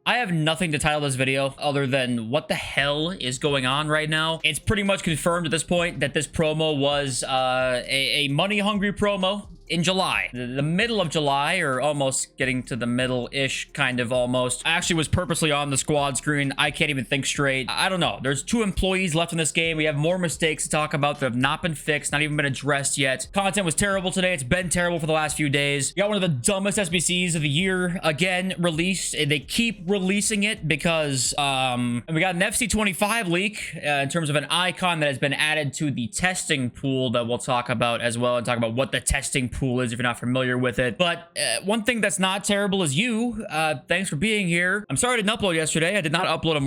I have nothing to title this video other than what the hell is going on right now. It's pretty much confirmed at this point that this promo was a money-hungry promo in July. The middle of July, or almost getting to the middle-ish, kind of almost. I actually was purposely on the squad screen. I can't even think straight. I don't know. There's 2 employees left in this game. We have more mistakes to talk about that have not been fixed, not even been addressed yet. Content was terrible today. It's been terrible for the last few days. We got one of the dumbest SBCs of the year again released. They keep releasing it because we got an FC25 leak in terms of an icon that has been added to the testing pool that we'll talk about as well, and talk about what the testing pool is if you're not familiar with it. But one thing that's not terrible is you. Thanks for being here. I'm sorry I didn't upload yesterday. I did not upload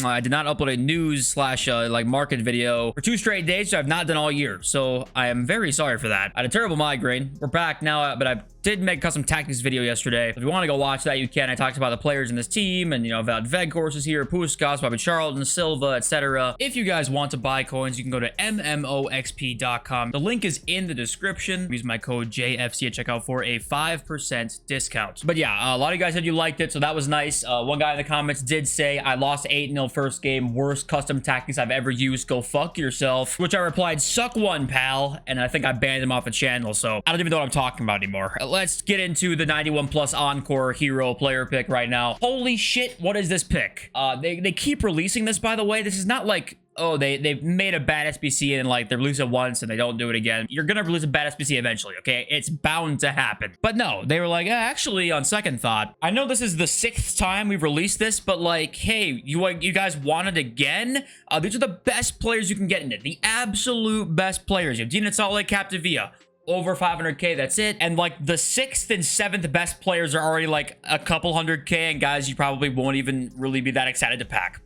I did not upload a news slash like market video for 2 straight days, so I've not done all year. So I am very sorry for that. I had a terrible migraine. We're back now, but I did make a custom tactics video yesterday. If you want to go watch that, you can. I talked about the players in this team, and, you know, Vald Veghorst is here, Puskas, Bobby Charlton, Silva, etc. If you guys want to buy coins, you can go to mmoxp.com. The link is in the description. Use my code JFC at checkout for a 5% discount. But yeah, a lot of you guys said you liked it, so that was nice. One guy in the comments did say, I lost 8-0 first game, worst custom tactics I've ever used, go fuck yourself. Which I replied, suck one, pal. And I think I banned him off the channel, so I don't even know what I'm talking about anymore. Let's get into the 91 plus encore hero player pick right now. Holy shit, what is this pick? They keep releasing this, by the way. This is not like, oh, they've made a bad SBC and like they release it once and they don't do it again. You're gonna release a bad SBC eventually, okay? It's bound to happen. But no, they were like, actually, on second thought, I know this is the 6th time we've released this, but like, hey, you guys want it again? These are the best players you can get in it. The absolute best players. You have Dina Salt Lake, Captivia. Over 500k, that's it. And like the 6th and 7th best players are already like a couple 100k, and guys you probably won't even really be that excited to pack.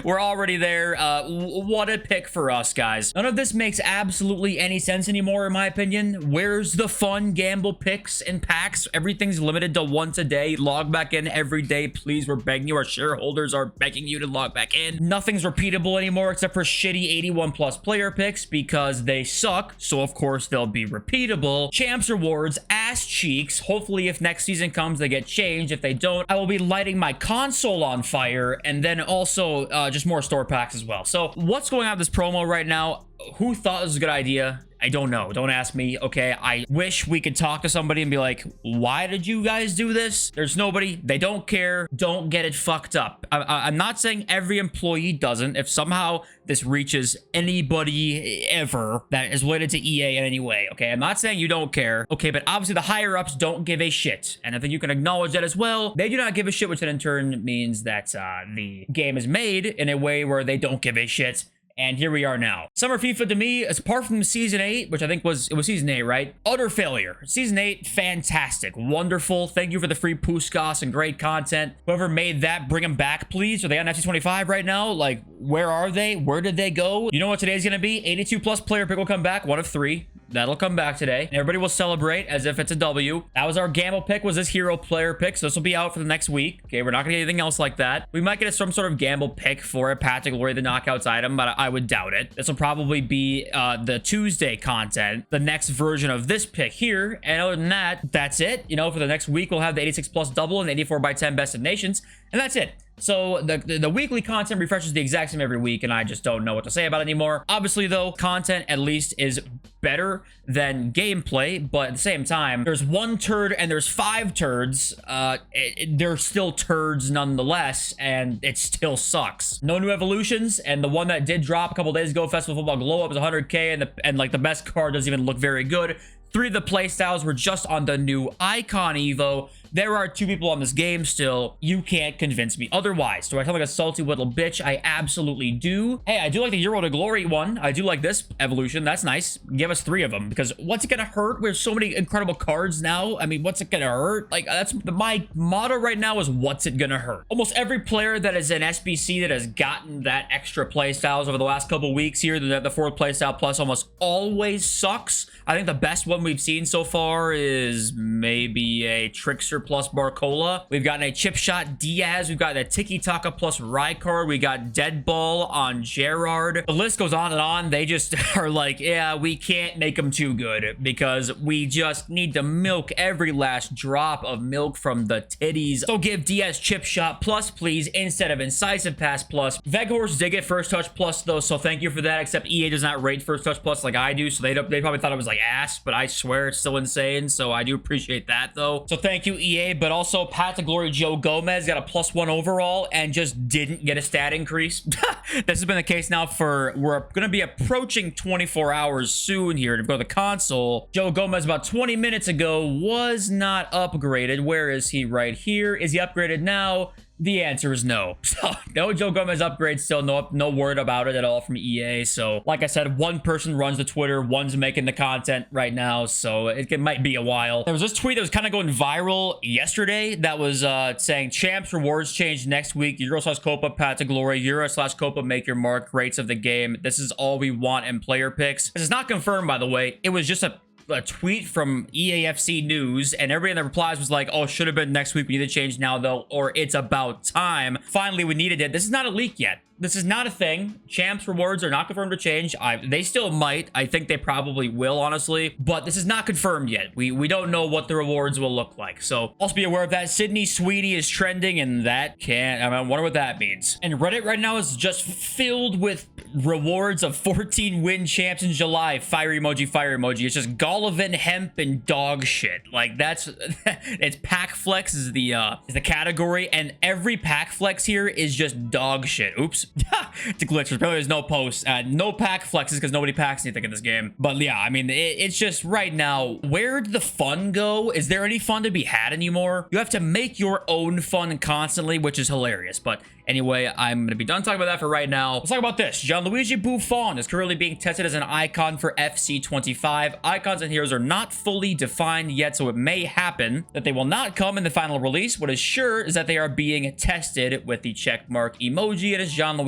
We're already there. What a pick for us, guys. None of this makes absolutely any sense anymore, in my opinion. Where's the fun gamble picks and packs? Everything's limited to once a day. Log back in every day, please. We're begging you. Our shareholders are begging you to log back in. Nothing's repeatable anymore except for shitty 81 plus player picks because they suck, so of course they'll be repeatable. Champs rewards, ass cheeks. Hopefully if next season comes they get changed. If they don't, I will be lighting my console on fire, and then also just more store packs as well. So what's going on with this promo right now? Who thought this was a good idea? I don't know. Don't ask me, okay? I wish we could talk to somebody and be like, why did you guys do this? There's nobody. They don't care. Don't get it fucked up. I'm not saying every employee doesn't. If somehow this reaches anybody ever that is related to EA in any way, okay? I'm not saying you don't care, okay? But obviously the higher-ups don't give a shit. And I think you can acknowledge that as well. They do not give a shit, which then in turn means that the game is made in a way where they don't give a shit. And here we are now. Summer FIFA to me, apart from Season 8, which I think was Season 8, right? Utter failure. Season 8, fantastic. Wonderful. Thank you for the free Puskas and great content. Whoever made that, bring them back, please. Are they on FC25 right now? Like, where are they? Where did they go? You know what today's gonna be? 82 plus player pick will come back. 1 of 3. That'll come back today. And everybody will celebrate as if it's a W. That was our gamble pick, was this hero player pick. So this will be out for the next week. Okay, we're not gonna get anything else like that. We might get some sort of gamble pick for a Path to Glory, the knockouts item, but I would doubt it. This will probably be the Tuesday content, the next version of this pick here. And other than that, that's it. You know, for the next week, we'll have the 86 plus double and 84 by 10 best of nations. And that's it. So the weekly content refreshes the exact same every week, and I just don't know what to say about it anymore. Obviously, though, content at least is better than gameplay, but at the same time, there's 1 turd and there's 5 turds. They're still turds nonetheless, and it still sucks. No new evolutions, and the one that did drop a couple days ago, Festival Football Glow Up, is 100k, and like the best card doesn't even look very good. 3 of the playstyles were just on the new Icon Evo. There are 2 people on this game still. You can't convince me otherwise. Do I sound like a salty little bitch? I absolutely do. Hey, I do like the Euro to Glory one. I do like this evolution. That's nice. Give us 3 of them, because what's it gonna hurt? We have so many incredible cards now. I mean, what's it gonna hurt? Like, that's my motto right now, is what's it gonna hurt? Almost every player that is an SBC that has gotten that extra playstyles over the last couple weeks here, the 4th playstyle plus almost always sucks. I think the best one we've seen so far is maybe a Trickster Spencer plus Barcola. We've gotten a chip shot Diaz. We've got a Tiki Taka plus Rijkaard. We got dead ball on Gerrard. The list goes on and on. They just are like, yeah, we can't make them too good because we just need to milk every last drop of milk from the titties. So give Diaz chip shot plus, please, instead of incisive pass plus. Veghorst did get first touch plus, though, so thank you for that, except EA does not rate first touch plus like I do, so they probably thought it was like ass, but I swear it's still insane, so I do appreciate that, though. So thank you, EA, but also Pat to Glory Joe Gomez got a +1 overall and just didn't get a stat increase. This has been the case now for, we're going to be approaching 24 hours soon here to go to the console. Joe Gomez about 20 minutes ago was not upgraded. Where is he? Right here. Is he upgraded now? The answer is no. So, no Joe Gomez upgrade still. No word about it at all from EA. So, like I said, one person runs the Twitter. One's making the content right now. So, it might be a while. There was this tweet that was kind of going viral yesterday that was saying, Champs rewards change next week. Euro/Copa, Pat to Glory. Euro/Copa, make your mark. Rates of the game. This is all we want in player picks. This is not confirmed, by the way. It was just a tweet from eafc News, and everybody in the replies was like, oh, should have been next week. We need to change now, though, or it's about time. Finally, we needed it. This is not a leak yet. This is not a thing. Champs rewards are not confirmed to change. They still might. I think they probably will, honestly. But this is not confirmed yet. We don't know what the rewards will look like. So also be aware of that. Sydney Sweeney is trending, and that can't... I wonder what that means. And Reddit right now is just filled with rewards of 14 win champs in July. Fire emoji, fire emoji. It's just Golovin, Hemp, and dog shit. Like, that's... it's pack flex is the category, and every pack flex here is just dog shit. Oops. To glitch. Apparently there's no posts. No pack flexes because nobody packs anything in this game. But yeah, I mean, it's just right now, where did the fun go? Is there any fun to be had anymore? You have to make your own fun constantly, which is hilarious. But anyway, I'm going to be done talking about that for right now. Let's talk about this. Gianluigi Buffon is currently being tested as an icon for FC 25. Icons and heroes are not fully defined yet, so it may happen that they will not come in the final release. What is sure is that they are being tested with the checkmark emoji. It is Gianluigi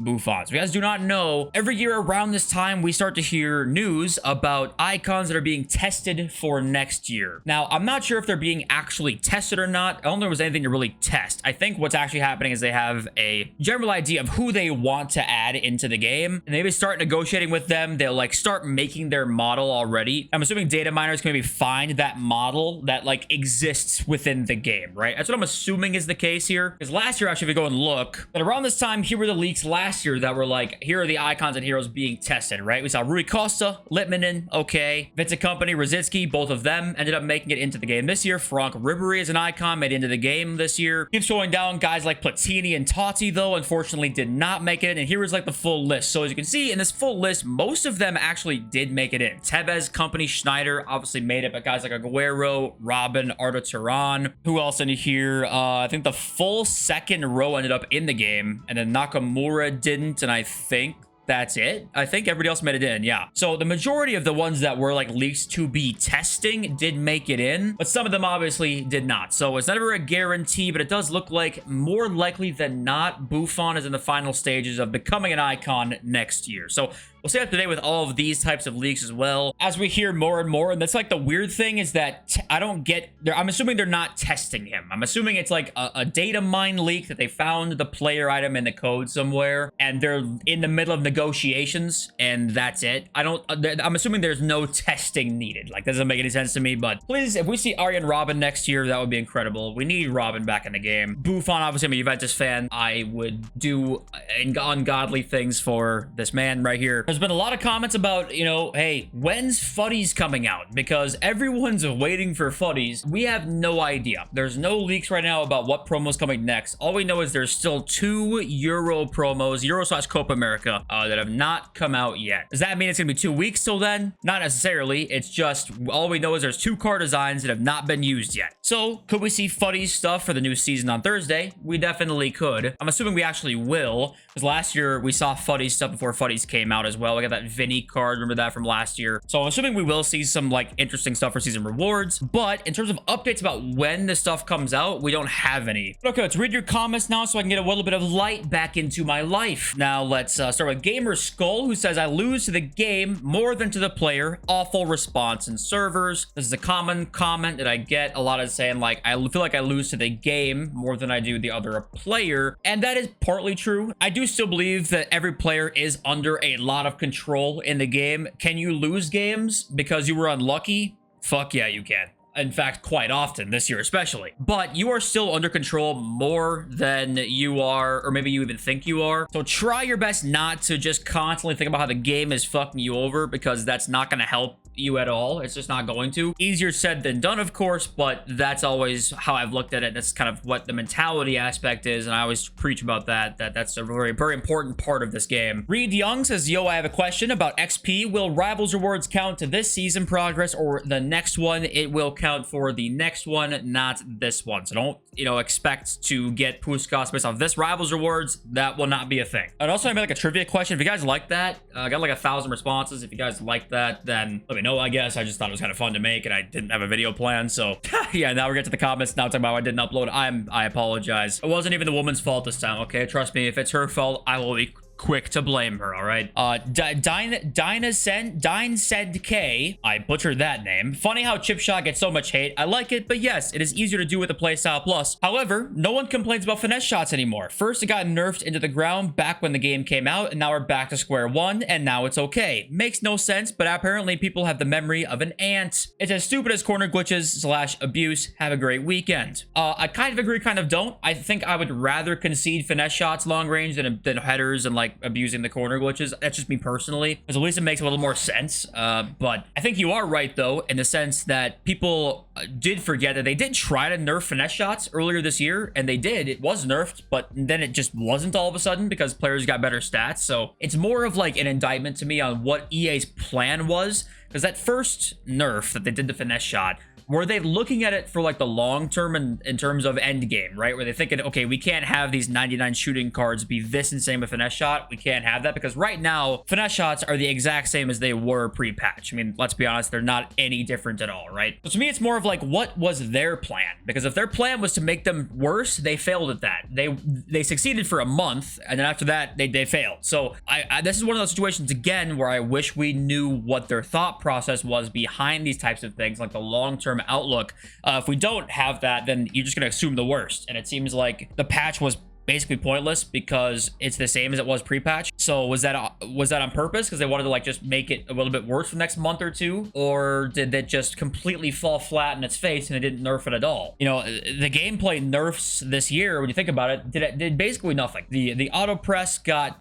Buffon. So if you guys do not know, every year around this time, we start to hear news about icons that are being tested for next year. Now, I'm not sure if they're being actually tested or not. I don't think there was anything to really test. I think what's actually happening is they have a general idea of who they want to add into the game, and maybe start negotiating with them. They'll like start making their model already. I'm assuming data miners can maybe find that model that like exists within the game, right? That's what I'm assuming is the case here. Because last year, actually, if we go and look, but around this time, here were the leaks last year that were like, here are the icons and heroes being tested, right? We saw Rui Costa, Litmanen, okay. Vincent Kompany, Rosicki, both of them ended up making it into the game this year. Franck Ribéry is an icon, made it into the game this year. Keeps going down. Guys like Platini and Totti, though, unfortunately did not make it in. And here is like the full list. So as you can see in this full list, most of them actually did make it in. Tevez, Kompany, Schneider obviously made it, but guys like Aguero, Robin, Arda Turan. Who else in here? I think the full second row ended up in the game, and then Nakamura didn't, and I think that's it. I think everybody else made it in, yeah. So the majority of the ones that were like leaks to be testing did make it in, but some of them obviously did not. So it's never a guarantee, but it does look like more likely than not, Buffon is in the final stages of becoming an icon next year. So we'll stay up to date with all of these types of leaks as well as we hear more and more. And that's like the weird thing is that I don't get there. I'm assuming they're not testing him. I'm assuming it's like a data mine leak that they found the player item in the code somewhere and they're in the middle of negotiations and that's it. I'm assuming there's no testing needed. Like, that doesn't make any sense to me, but please, if we see Arjen Robben next year, that would be incredible. We need Robben back in the game. Buffon, obviously, I'm a Juventus fan. I would do ungodly things for this man right here. There's been a lot of comments about, you know, hey, when's Fuddies coming out? Because everyone's waiting for Fuddies. We have no idea. There's no leaks right now about what promo's coming next. All we know is there's still 2 Euro promos, Euro/Copa America, that have not come out yet. Does that mean it's gonna be 2 weeks till then? Not necessarily. It's just, all we know is there's 2 car designs that have not been used yet. So, could we see Fuddies stuff for the new season on Thursday? We definitely could. I'm assuming we actually will, because last year we saw Fuddies stuff before Fuddies came out as well. well. We got that Vinny card. Remember that from last year. So I'm assuming we will see some like interesting stuff for season rewards. But in terms of updates about when the stuff comes out, we don't have any. Okay, let's read your comments now so I can get a little bit of light back into my life. Now let's start with Gamer Skull, who says, I lose to the game more than to the player. Awful response in servers. This is a common comment that I get a lot of saying, like, I feel like I lose to the game more than I do the other player. And that is partly true. I do still believe that every player is under a lot of control in the game. Can you lose games because you were unlucky? Fuck yeah, you can. In fact, quite often this year especially. But you are still under control more than you are, or maybe you even think you are. So try your best not to just constantly think about how the game is fucking you over, because that's not going to help you at all. It's just not going to. Easier said than done, of course, but that's always how I've looked at it. That's kind of what the mentality aspect is, and I always preach about that's a very, very important part of this game. Reed Young says, yo, I have a question about XP. Will Rivals rewards count to this season progress or the next one? It will count for the next one, not this one. So don't, expect to get Puskas based off this Rivals rewards. That will not be a thing. And also, I made like a trivia question. If you guys like that, I got like 1,000 responses. If you guys like that, then let me know, I guess. I just thought it was kind of fun to make, and I didn't have a video plan. So yeah, now we're getting to the comments. Now talking about why I didn't upload. I apologize. It wasn't even the woman's fault this time. Okay, trust me. If it's her fault, I will be quick to blame her. All right. Dine said K. I butchered that name. Funny how Chip Shot gets so much hate. I like it, but yes, it is easier to do with the playstyle plus. However, no one complains about finesse shots anymore. First, it got nerfed into the ground back when the game came out, and now we're back to square one, and now it's okay. Makes no sense, but apparently people have the memory of an ant. It's as stupid as corner glitches / abuse. Have a great weekend. I kind of agree, kind of don't. I think I would rather concede finesse shots long range than headers and like abusing the corner glitches. That's just me personally, because at least it makes a little more sense. But I think you are right though, in the sense that people did forget that they did try to nerf finesse shots earlier this year, and they did. It was nerfed, but then it just wasn't all of a sudden because players got better stats. So it's more of like an indictment to me on what EA's plan was, because that first nerf that they did to finesse shot, were they looking at it for like the long term in terms of end game, right? Were they thinking, okay, we can't have these 99 shooting cards be this insane with finesse shot. We can't have that, because right now finesse shots are the exact same as they were pre-patch. I mean, let's be honest, they're not any different at all, right? So to me, it's more of like, what was their plan? Because if their plan was to make them worse, they failed at that. They succeeded for a month, and then after that, they failed. So this is one of those situations again where I wish we knew what their thought process was behind these types of things, like the long-term outlook. If we don't have that, then you're just going to assume the worst. And it seems like the patch was basically pointless because it's the same as it was pre-patch. So was that on purpose because they wanted to like just make it a little bit worse for the next month or two, or did it just completely fall flat in its face and it didn't nerf it at all? The gameplay nerfs this year, when you think about it, did basically nothing. The auto press got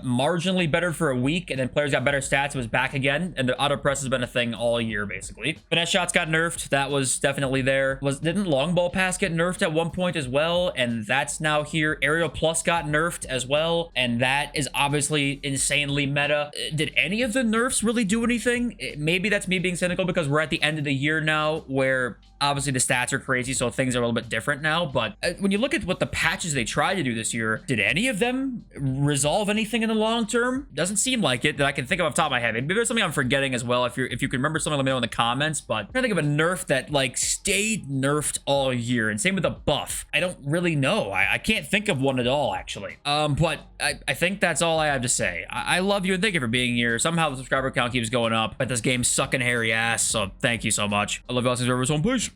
marginally better for a week, and then players got better stats. It was back again, and the auto press has been a thing all year basically. Finesse shots got nerfed. That was definitely there. Didn't long ball pass get nerfed at one point as well? And that's now here. Aerial Plus got nerfed as well, and that is obviously insanely meta. Did any of the nerfs really do anything? Maybe that's me being cynical because we're at the end of the year now, where obviously the stats are crazy, so things are a little bit different now. But when you look at what the patches they tried to do this year, did any of them resolve anything in the long term? Doesn't seem like it that I can think of off the top of my head. Maybe there's something I'm forgetting as well. If you can remember something, let me know in the comments. But I'm trying to think of a nerf that like stayed nerfed all year, and same with a buff. I don't really know. I can't think of one at all, actually. But I think that's all I have to say. I love you and thank you for being here. Somehow the subscriber count keeps going up, but this game's sucking hairy ass, so thank you so much. I love you all. Peace.